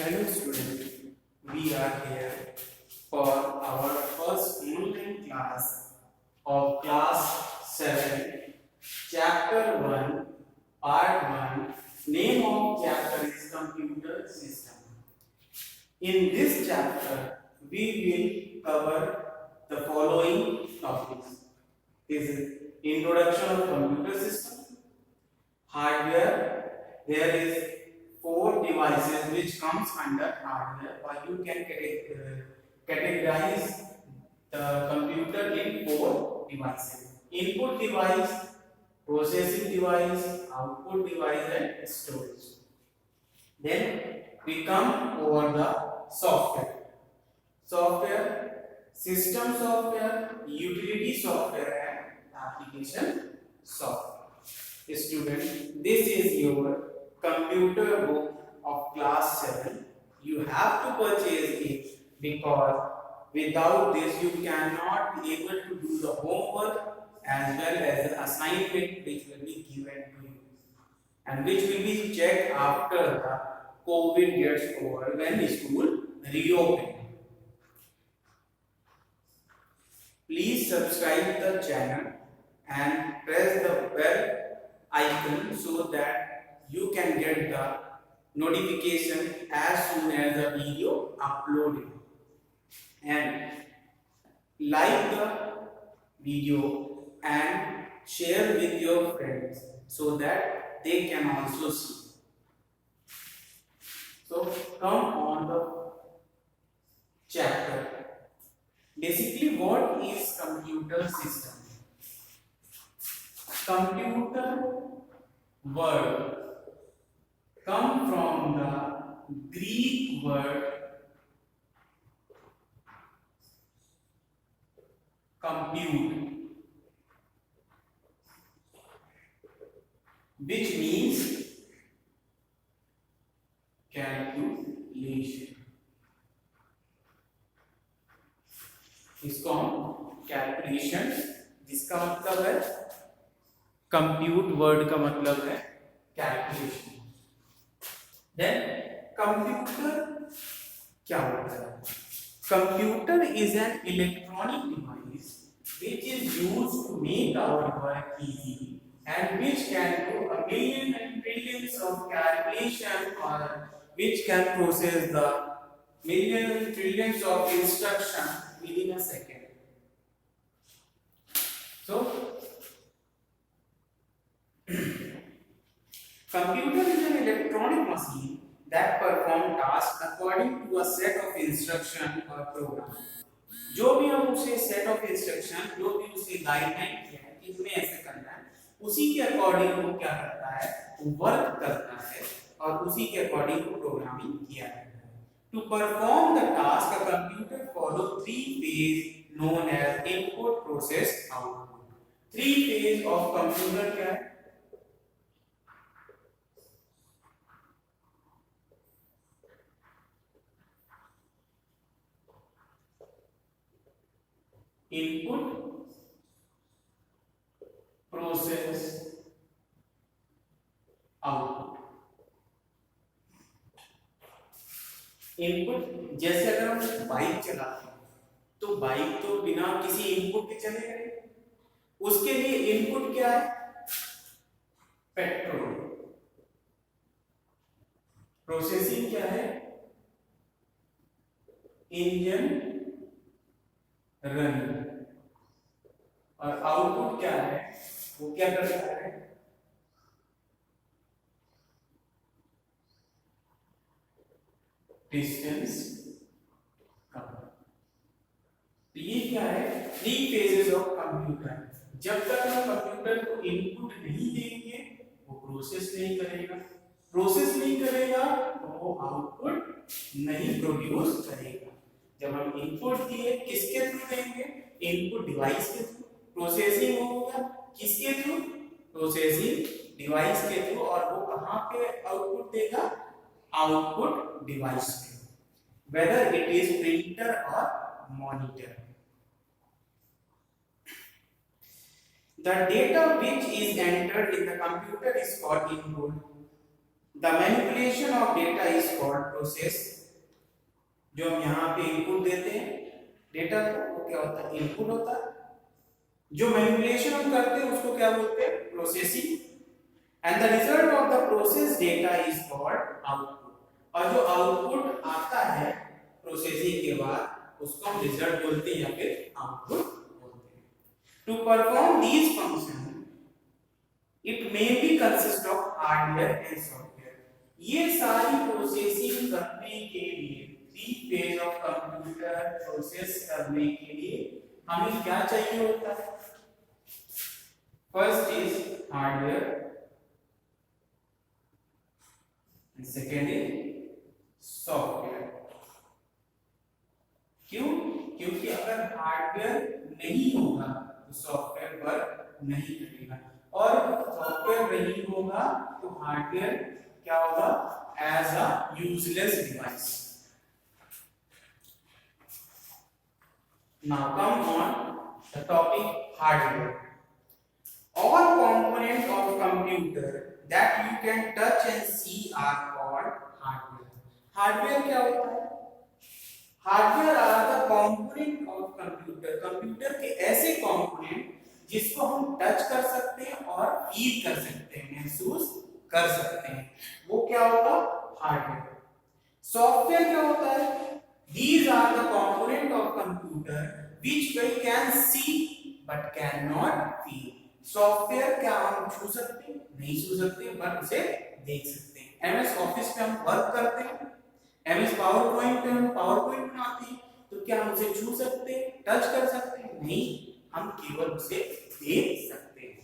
Hello students, we are here for our first online class of class 7, chapter 1, part 1. Name of chapter is computer system. In this chapter, we will cover the following topics. Is introduction of computer system, hardware. There is four devices which comes under hardware, or you can categorize the computer in four devices: input device, processing device, output device, and storage. Then we come over the software. Software, system software, utility software, and application software. Student, this is your computer book of class 7. You have to purchase it because without this you cannot be able to do the homework as well as the assignment which will be given to you and which will be checked after the COVID gets over when school reopen. Please subscribe the channel and press the bell icon so that you can get the notification as soon as the video uploaded, and like the video and share with your friends so that they can also see. So come on the chapter. Basically, what is computer system? Computer word come from the Greek word compute, which means calculation. इसको हम calculation, जिसका मतलब है compute, word का मतलब है calculation. Then computer क्या होता है? Computer is an electronic device which is used to make our work easy and which can do a million and trillions of calculation, or which can process the million and trillions of instruction within a second. So computer is an electronic machine that perform tasks according to a set of instruction or program. जो भी हम उसे set of instruction, जो भी उसे guideline किया है कि तुम्हें ऐसे करना है, उसी के अकॉर्डिंग वो क्या करता है, वो वर्क करता है और उसी के अकॉर्डिंग वो प्रोग्रामिंग किया जाता है. To perform the task a computer follow three phase known as input, process, output. Three phase of computer क्या है? Input, process, output. इनपुट, जैसे अगर हम बाइक चलाते हैं तो बाइक तो बिना किसी इनपुट के चलेगा नहीं. उसके लिए इनपुट क्या है? पेट्रोल. प्रोसेसिंग क्या है? Engine run. और आउटपुट क्या है? वो क्या करता है? Distance cover. तो ये क्या है? Three phases of computer. जब तक हम कंप्यूटर को इनपुट नहीं देंगे वो प्रोसेस नहीं करेगा. प्रोसेस नहीं करेगा तो वो आउटपुट नहीं प्रोड्यूस करेगा. जब हम इनपुट दिए, किसके थ्रू देंगे? इनपुट डिवाइस के थ्रू. प्रोसेसिंग होगा किसके थ्रू? प्रोसेसिंग डिवाइस के थ्रू. और वो कहां पे आउटपुट देगा? आउटपुट डिवाइस पे, वेदर इट इज प्रिंटर और monitor. The data which is entered in the computer is called input. The manipulation of data is called process. जो हम यहाँ पे इनपुट देते हैं डेटा को, वो क्या होता है? इनपुट होता है। जो मैनिपुलेशन हम करते हैं उसको क्या बोलते हैं? Processing. And the result of the process data is called output. और जो आउटपुट आता है प्रोसेसिंग के बाद उसको हम रिजल्ट बोलते हैं या फिर आउटपुट बोलते हैं। To perform these function it may be consist of hardware and software. ये सारी प्रोसेसिंग करने के लिए, three phase of computer process करने के लिए हमें क्या चाहिए होता है? First is hardware, second is software. क्यों? क्योंकि अगर हार्डवेयर नहीं होगा तो सॉफ्टवेयर वर्क नहीं करेगा, और सॉफ्टवेयर नहीं होगा तो हार्डवेयर क्या होगा? As a useless device. Now come on the topic hardware. All components of computer that you can touch and see are called hardware. Hardware क्या होता है? Hardware are the component of computer. Computer के ऐसे component जिसको हम touch कर सकते हैं और फील कर सकते हैं, महसूस कर सकते हैं, वो क्या होगा? हार्डवेयर। सॉफ्टवेयर क्या होता है? These are the component of computer which we can see but cannot feel. Software क्या हम छू सकते हैं? नहीं छू सकते, पर उसे देख सकते हैं। एमएस ऑफिस पे हम वर्क करते हैं, एमएस पावर पॉइंट पे हम पावर पॉइंट बनाते हैं, तो क्या हम उसे छू सकते हैं, टच कर सकते हैं? नहीं, हम केवल उसे देख सकते हैं।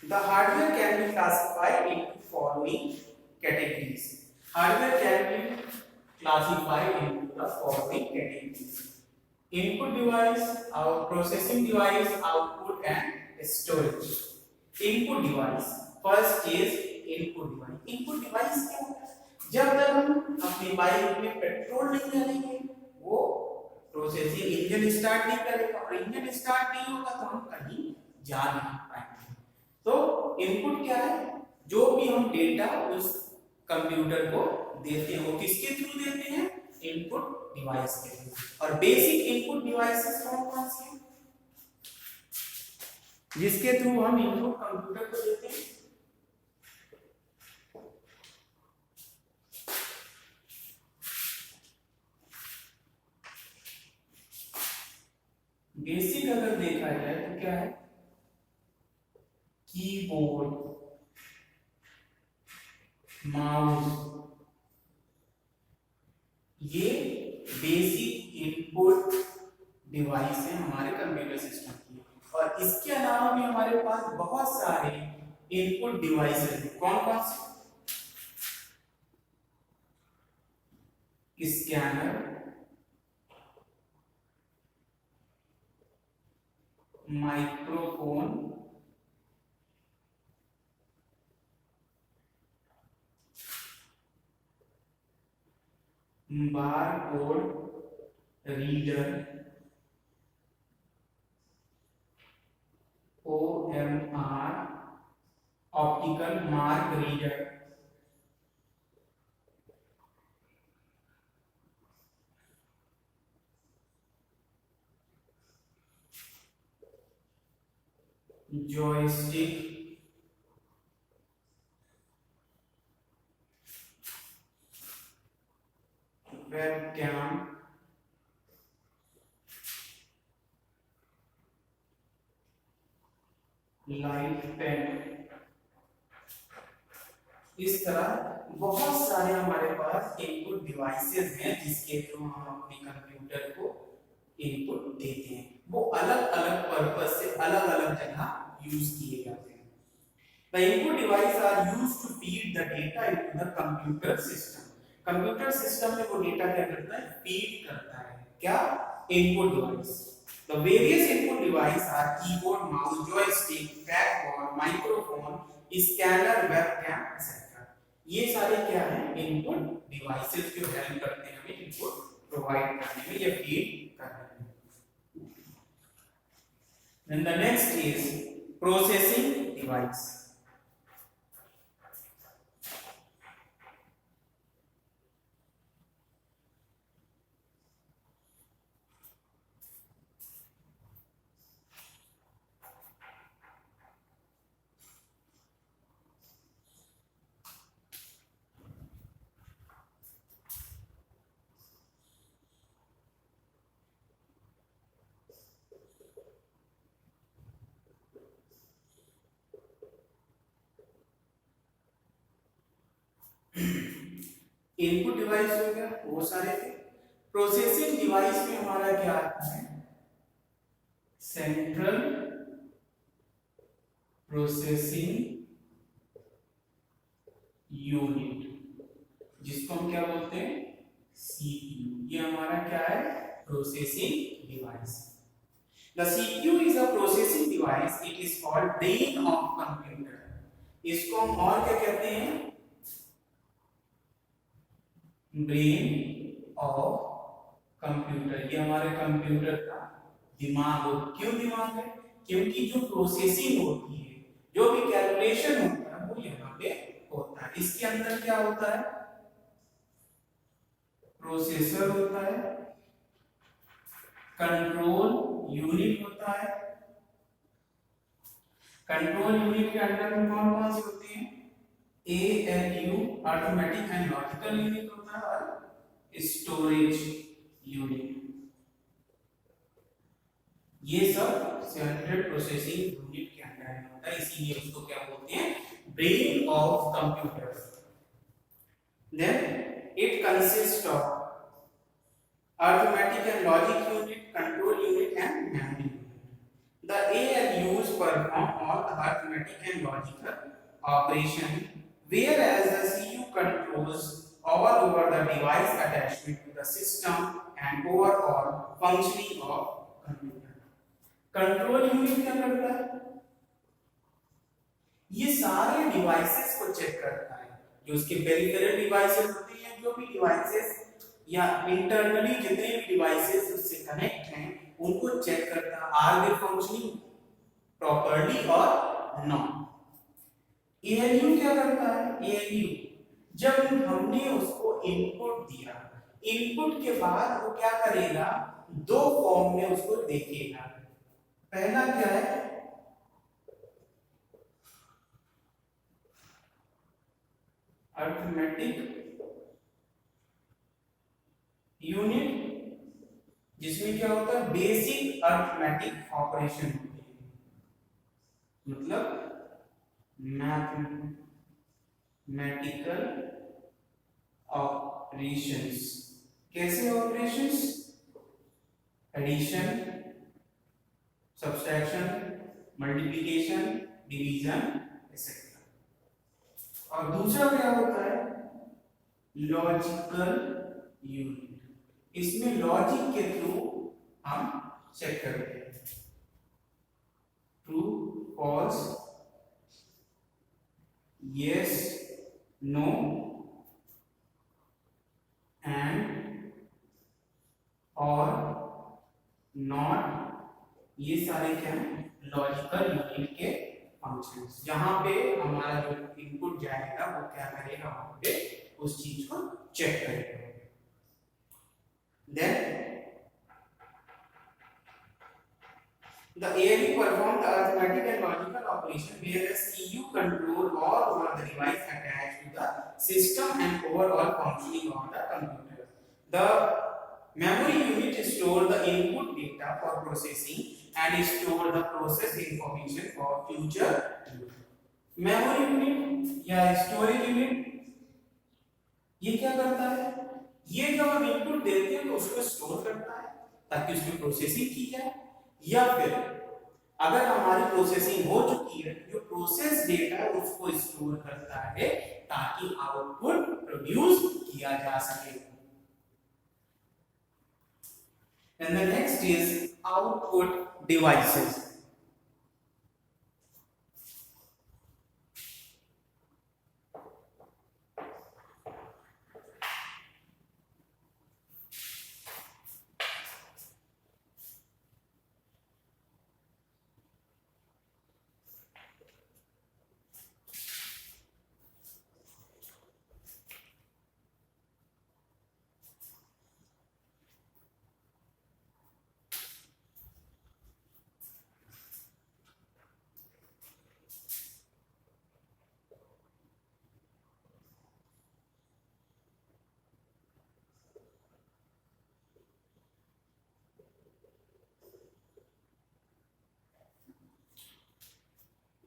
The hardware can be classified into following categories. Hardware can be classified into the following categories: input device, processing device, output and storage. Input device, first is input device. Input device क्या होता है? जब तक हम अपनी bike में petrol नहीं डालेंगे वो प्रोसेसिंग इंजन स्टार्ट नहीं करेगा, और इंजन स्टार्ट नहीं होगा तो हम कहीं जा नहीं पाएंगे। तो इनपुट क्या है? जो भी हम डेटा उस कंप्यूटर को देते हैं वो किसके थ्रू देते हैं? इनपुट डिवाइस के थ्रू। और बेसिक इनपुट डिवाइसेस कौन कौन से हैं जिसके थ्रू हम इनपुट कंप्यूटर को देते हैं? बेसिक अगर देखा जाए तो क्या है? कीबोर्ड, माउस, ये बेसिक इनपुट डिवाइस है हमारे कंप्यूटर सिस्टम की। और इसके अलावा भी हमारे पास बहुत सारे इनपुट डिवाइसेस हैं। कौन कौन से? Scanner, microphone, barcode reader, OMR optical mark reader, joystick, webcam, light pen. इस तरह बहुत सारे हमारे पास इनपुट डिवाइसेस हैं जिसके थ्रू हम अपने कंप्यूटर को इनपुट देते हैं। वो अलग अलग पर्पस से अलग अलग जगह यूज किए जाते हैं। The input device are used to feed the data into the computer system. Computer system में वो डेटा क्या करता है? फीड करता है। क्या? Input device. The various input device are keyboard, mouse, joystick, trackball, microphone, scanner, webcam, etc. ये सारे क्या हैं? इनपुट डिवाइसेस जो हेल्प करते हैं हमें इनपुट प्रोवाइड करने में या फीड करने में। Then the next is processing device. Input device हो गया, वो सारे थे। प्रोसेसिंग डिवाइस में हमारा क्या आता है, सेंट्रल प्रोसेसिंग यूनिट, जिसको हम क्या बोलते हैं, सीपीयू। ये हमारा क्या है, processing device. The CPU is a processing device, it is called brain of computer. इसको हम और क्या कहते हैं, ब्रेन ऑफ कंप्यूटर। ये हमारे कंप्यूटर का दिमाग हो। क्यों दिमाग है, क्योंकि जो प्रोसेसिंग होती है, जो भी कैलकुलेशन होता है, वो यहाँ पे होता है। इसके अंदर क्या होता है, प्रोसेसर होता है, कंट्रोल यूनिट होता है। कंट्रोल यूनिट के अंदर में कौन कौन से होते हैं, ALU arithmetic and logical unit होता है, और स्टोरेज यूनिट। ये सब सेंट्रल प्रोसेसिंग यूनिट के अंदर में होता है, इसीलिए उसको क्या बोलते हैं, brain of computer. Then it consist of arithmetic and logic unit, control unit and memory unit. The ALUs perform all the arithmetic and logical operation, whereas the CU controls all over the device attachment to the system and overall functioning of computer. Control unit क्या करता है, ये सारे devices को check करता है, जो उसके पेरिफेरल डिवाइसेस होते हैं, जो भी डिवाइसेस या इंटरनली जितने भी डिवाइसेस उससे कनेक्ट हैं, उनको चेक करता है, आर दे फंक्शनिंग प्रॉपर्ली और नॉट। एएलयू क्या करता है, एएलयू जब हमने उसको इनपुट दिया, इनपुट के बाद वो क्या करेगा, दो फॉर्म में उसको देखेगा। पहला क्या है, अरिथमेटिक यूनिट, जिसमें क्या होता है, बेसिक अरिथमेटिक ऑपरेशन होती है, मतलब मैथमेटिकल ऑपरेशंस। कैसे operations, addition, subtraction, multiplication, division etcetera. और दूसरा क्या होता है, लॉजिकल यूनिट। इसमें लॉजिक के थ्रू हम चेक करते हैं, true, false, yes, no and और नॉट। ये सारे क्या हैं, लॉजिकल यूनिट के फंक्शंस, जहां पे हमारा जो इनपुट जाएगा वो क्या करेगा, वहां पे उस चीज को चेक करेगा। Then the ALU perform the arithmetic and logical operation, whereas CU control all over the device attached to the system and overall functioning of the computer. The memory unit store the input data for processing and store the process information for future use. Memory unit या storage unit ये क्या करता है, ये जब हम input देते हैं तो उसको स्टोर करता है ताकि उसमें प्रोसेसिंग की जाए, या फिर अगर हमारी प्रोसेसिंग हो चुकी है, जो प्रोसेस डेटा है उसको स्टोर करता है ताकि आउटपुट प्रोड्यूस किया जा सके। And the next is output devices.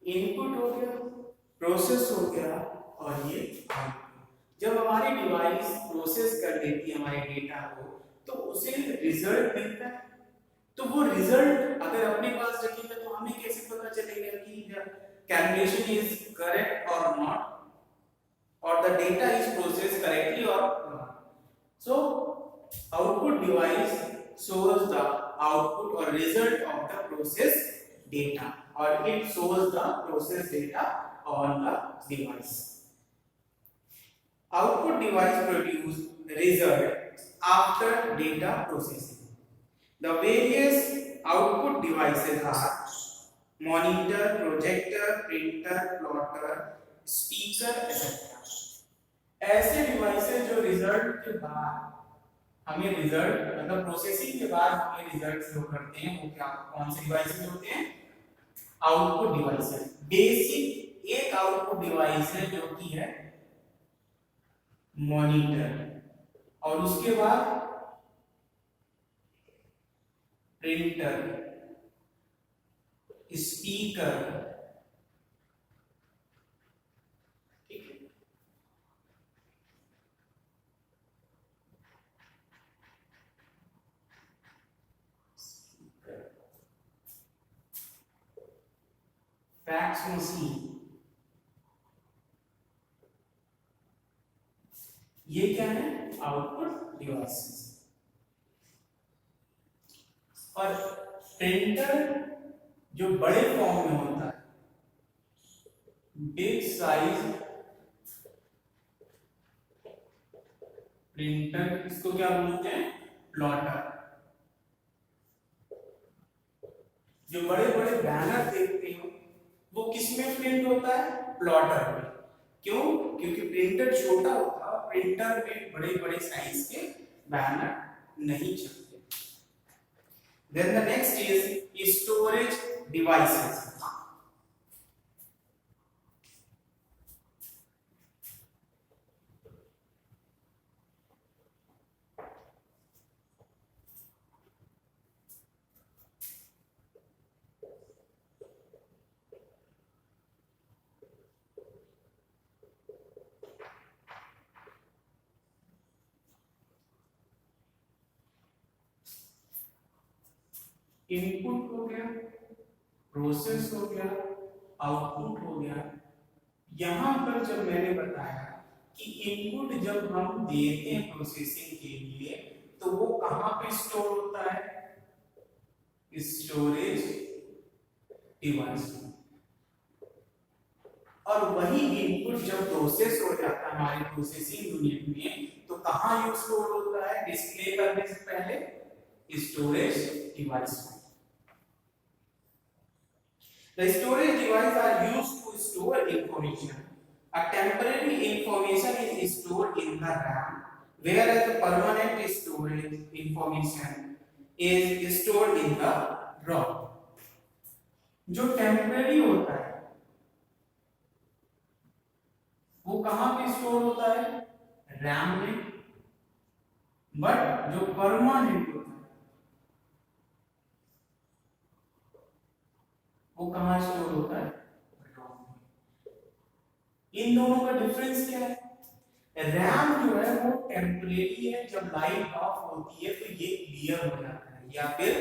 Input हो गया, प्रोसेस हो गया और ये आउटपुट। जब हमारी डिवाइस प्रोसेस कर देती है हमारे डेटा को तो उसे रिजल्ट मिलता है। तो वो रिजल्ट अगर अपने पास रखेगा तो हमें कैसे पता चलेगा कि कैलकुलेशन इज करेक्ट और not or the data is processed correctly or not. So output device shows the output or result of the process data or it shows the process data on the device. Output device produce result after data processing. The various output devices are monitor, projector, printer, plotter, speaker etc. ऐसे devices जो result के बाद हमें result मतलब processing के बाद हमें result show करते हैं वो क्या कौन से डिवाइसेस होते हैं? Output devices. बेसिक एक आउटपुट डिवाइस है जो कि है मॉनिटर और उसके बाद प्रिंटर, स्पीकर, फैक्स मशीन, ये क्या है? Output devices. और प्रिंटर जो बड़े फॉर्म में होता है, बिग साइज प्रिंटर, इसको क्या बोलते हैं? प्लॉटर। जो बड़े बड़े बैनर देखते हो वो किसमें प्रिंट होता है? प्लॉटर में। क्यों? क्योंकि प्रिंटर छोटा होता है, प्रिंटर में बड़े बड़े साइज के बैनर नहीं चलते। Then the next is storage devices. Input हो गया, प्रोसेस हो गया, आउटपुट हो गया। यहां पर जब मैंने बताया कि इनपुट जब हम देते हैं प्रोसेसिंग के लिए तो वो कहां पे स्टोर होता है? Storage device. और वही इनपुट जब प्रोसेस हो जाता है हमारे प्रोसेसिंग यूनिट में तो कहां यूज होता है? डिस्प्ले करने से पहले स्टोरेज डिवाइस में। The storage devices are used to store information. A temporary information is stored in the RAM, whereas the permanent storage information is stored in the ROM. जो टेम्परेरी होता है वो कहां पे स्टोर होता है? रैम में। बट जो परमानेंट होता है वो कहां स्टोर होता है? रोम में। इन दोनों का डिफरेंस क्या है? रैम जो है वो टेम्परेरी है, जब लाइट ऑफ होती है तो ये क्लियर हो जाता है या फिर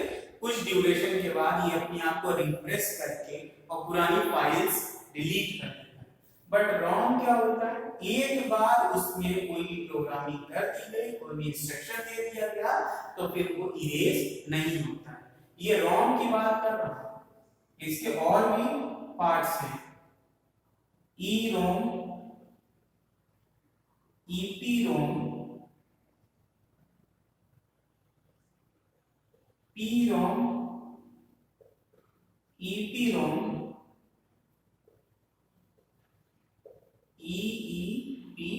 कुछ ड्यूरेशन के बाद ये अपने आप को रिफ्रेश करके और पुरानी फाइल्स डिलीट कर देता है। बट रोम क्या होता है? एक बार उसमें कोई प्रोग्रामिंग कर दी गई, कोई भी इंस्ट्रक्शन दे दिया गया तो फिर वो इरेज नहीं होता है। ये रोम की बात कर रहा हूं। इसके और भी पार्ट्स हैं, ई रोम, ईपी रोम, पी रोम, ईपी रोम, ईईपी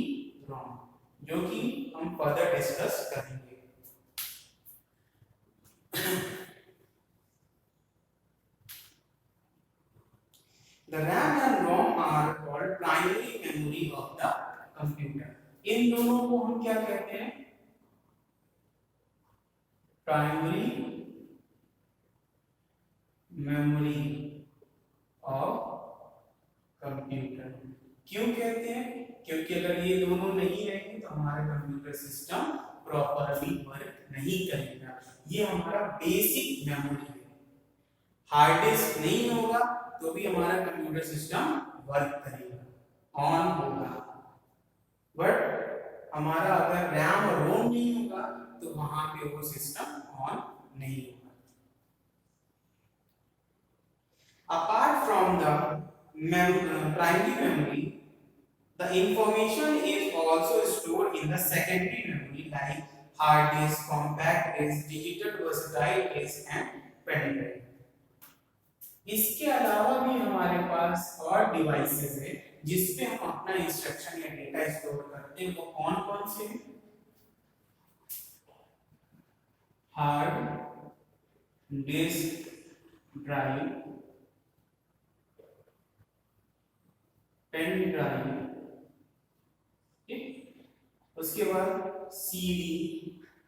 रोम, जो कि हम फर्दर डिस्कस करेंगे। The RAM and ROM are called primary memory of the computer. इन दोनों को हम क्या कहते हैं? प्राइमरी मेमोरी ऑफ क्यों कहते हैं? क्योंकि अगर ये दोनों नहीं रहेंगे तो हमारा कंप्यूटर सिस्टम प्रॉपरली वर्क नहीं करेगा। ये हमारा बेसिक मेमोरी है। हार्ड डिस्क नहीं होगा तो भी हमारा कंप्यूटर सिस्टम वर्क करेगा, ऑन होगा। बट हमारा अगर रैम और रोम नहीं होगा तो वहां पे वो सिस्टम ऑन नहीं होगा। Apart from the primary memory, the information is also stored in the secondary memory like hard disk, compact disk, digital versatile disk and pen drive. इसके अलावा भी हमारे पास और डिवाइसेस है जिसपे हम अपना इंस्ट्रक्शन या डेटा स्टोर करते हैं। वो कौन कौन से हैं? Hard disk drive, pen drive, ठीक। उसके बाद सीडी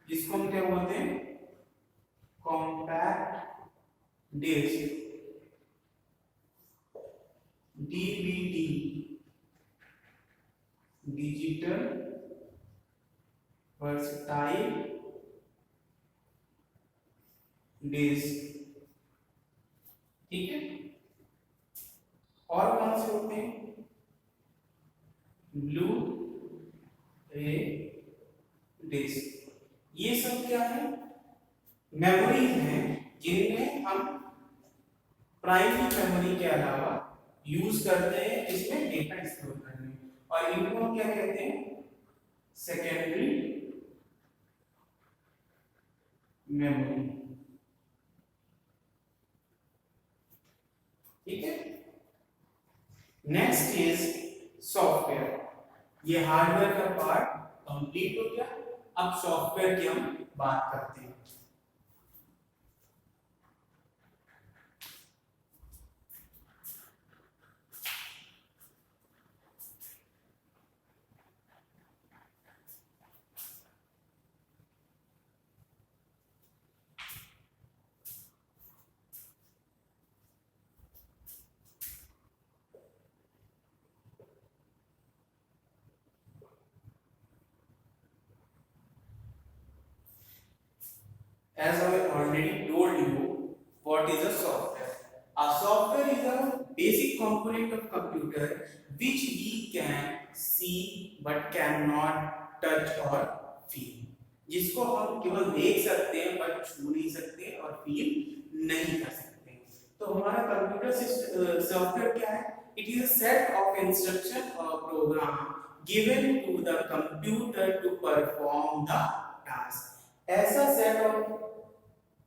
जिसको हम क्या बोलते हैं? Compact disc, DVD digital versatile disc, ठीक है। और कौन से होते हैं? ब्लू रे डिस्क। ये सब क्या है? मेमोरीज हैं जिनमें हम प्राइमरी मेमोरी के अलावा यूज करते हैं इसमें डेटा स्टोर करने, और इनको हम क्या कहते हैं? सेकेंडरी मेमोरी, ठीक है। Next is software. ये हार्डवेयर का पार्ट कंप्लीट हो गया। अब सॉफ्टवेयर की हम बात करते हैं। As I already told you, what is a software? A software is a basic component of computer which we can see but cannot touch or feel. जिसको हम केवल देख सकते हैं पर छू नहीं सकते और फील नहीं कर सकते। तो हमारा कंप्यूटर सॉफ्टवेयर क्या है? It is a set of instruction or program given to the computer to perform the task. ऐसा सेट ऑफ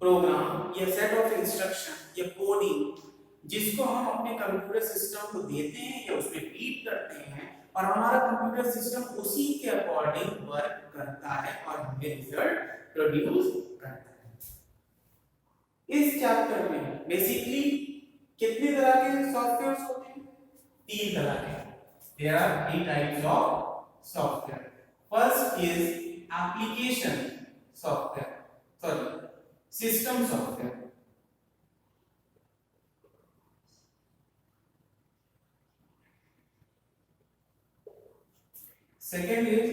प्रोग्राम या सेट ऑफ इंस्ट्रक्शन या कोडिंग जिसको हम अपने कंप्यूटर सिस्टम को देते हैं या उसमें फीड करते हैं और हमारा कंप्यूटर सिस्टम उसी के अकॉर्डिंग वर्क करता है और हमें रिजल्ट प्रोड्यूस करता है। इस चैप्टर में बेसिकली कितने तरह के सॉफ्टवेयर्स होते हैं? 3 तरह के। There are 3 types of software. First is application software, sorry system software. Second is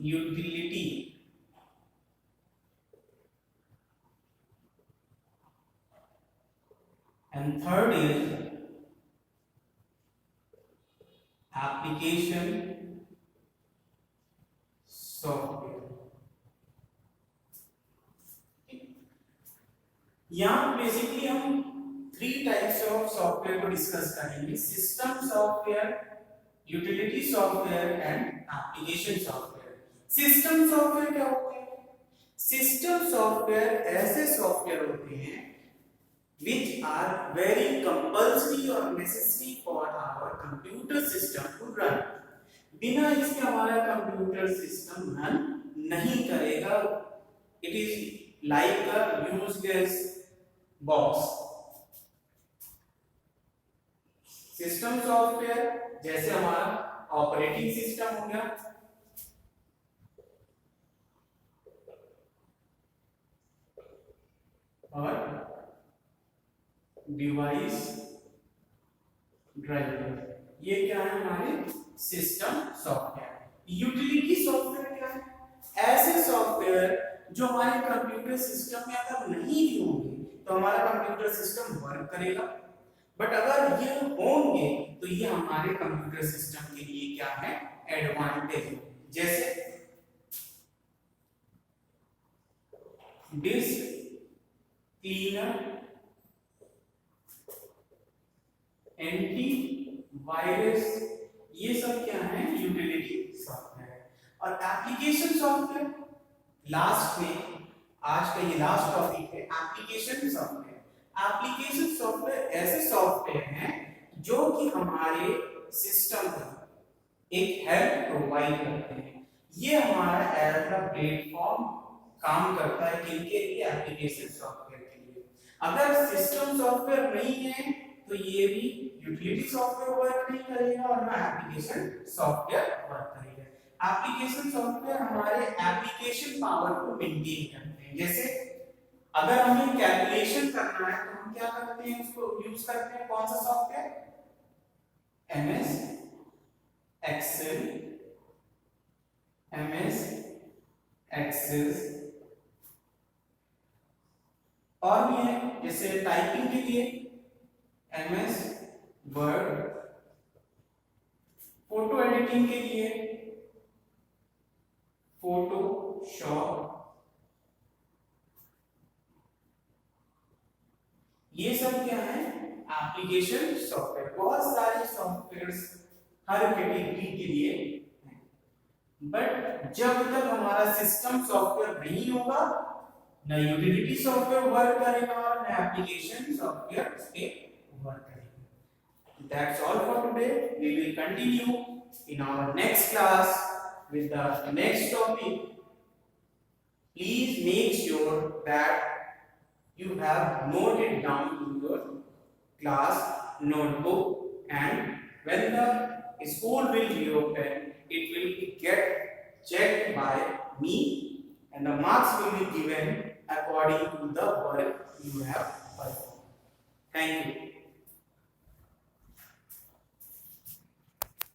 utility, and third is application software. यहाँ बेसिकली हम 3 टाइप्स ऑफ सॉफ्टवेयर को डिस्कस करेंगे: system software, utility software and application software. System software क्या होते हैं? System software ऐसे software होते हैं which are very compulsory or necessary for our computer system to run. बिना इसके हमारा कंप्यूटर सिस्टम रन नहीं करेगा। It is like a useless box. System software जैसे हमारा ऑपरेटिंग सिस्टम हो गया, और डिवाइस ड्राइवर। ये क्या है हमारे सिस्टम सॉफ्टवेयर। यूटिलिटी सॉफ्टवेयर क्या है? ऐसे सॉफ्टवेयर जो हमारे कंप्यूटर सिस्टम में अगर नहीं भी होंगे तो हमारा कंप्यूटर सिस्टम वर्क करेगा, बट अगर ये होंगे तो ये हमारे कंप्यूटर सिस्टम के लिए क्या है? एडवांटेज। जैसे डिस्क क्लीनर, एंटी वायरस, ये सब क्या है? Utility software. और एप्लीकेशन सॉफ्टवेयर लास्ट में, आज का ये लास्ट टॉपिक है एप्लीकेशन सॉफ्टवेयर। एप्लीकेशन सॉफ्टवेयर ऐसे सॉफ्टवेयर हैं जो कि हमारे सिस्टम को एक हेल्प प्रोवाइड करते हैं। ये हमारा एज अ प्लेटफॉर्म काम करता है किनके लिए? एप्लीकेशन सॉफ्टवेयर के लिए। अगर सिस्टम सॉफ्टवेयर नहीं है तो ये भी यूटिलिटी सॉफ्टवेयर वर्क नहीं करेगा और ना एप्लीकेशन सॉफ्टवेयर वर्क करेगा। एप्लीकेशन सॉफ्टवेयर हमारे एप्लीकेशन पावर को मेंटेन करते हैं। जैसे अगर हमें कैलकुलेशन करना है तो हम क्या करते हैं? उसको यूज करते हैं कौन सा software? MS Excel, MS Access, और भी है जैसे टाइपिंग के लिए एमएस वर्ड, फोटो एडिटिंग के लिए फोटोशॉप। ये सब क्या है? Application software. बहुत सारे सॉफ्टवेयर्स हर कैटेगरी के लिए हैं, बट जब तक हमारा सिस्टम सॉफ्टवेयर नहीं होगा ना यूटिलिटी सॉफ्टवेयर वर्क करेगा और ना एप्लीकेशन सॉफ्टवेयर उसके वर्क करेगा। That's all for today. We will continue in our next class with the next topic. Please make sure that you have noted down in your class notebook, and when the school will be open, it will get checked by me and the marks will be given according to the work you have performed. Thank you.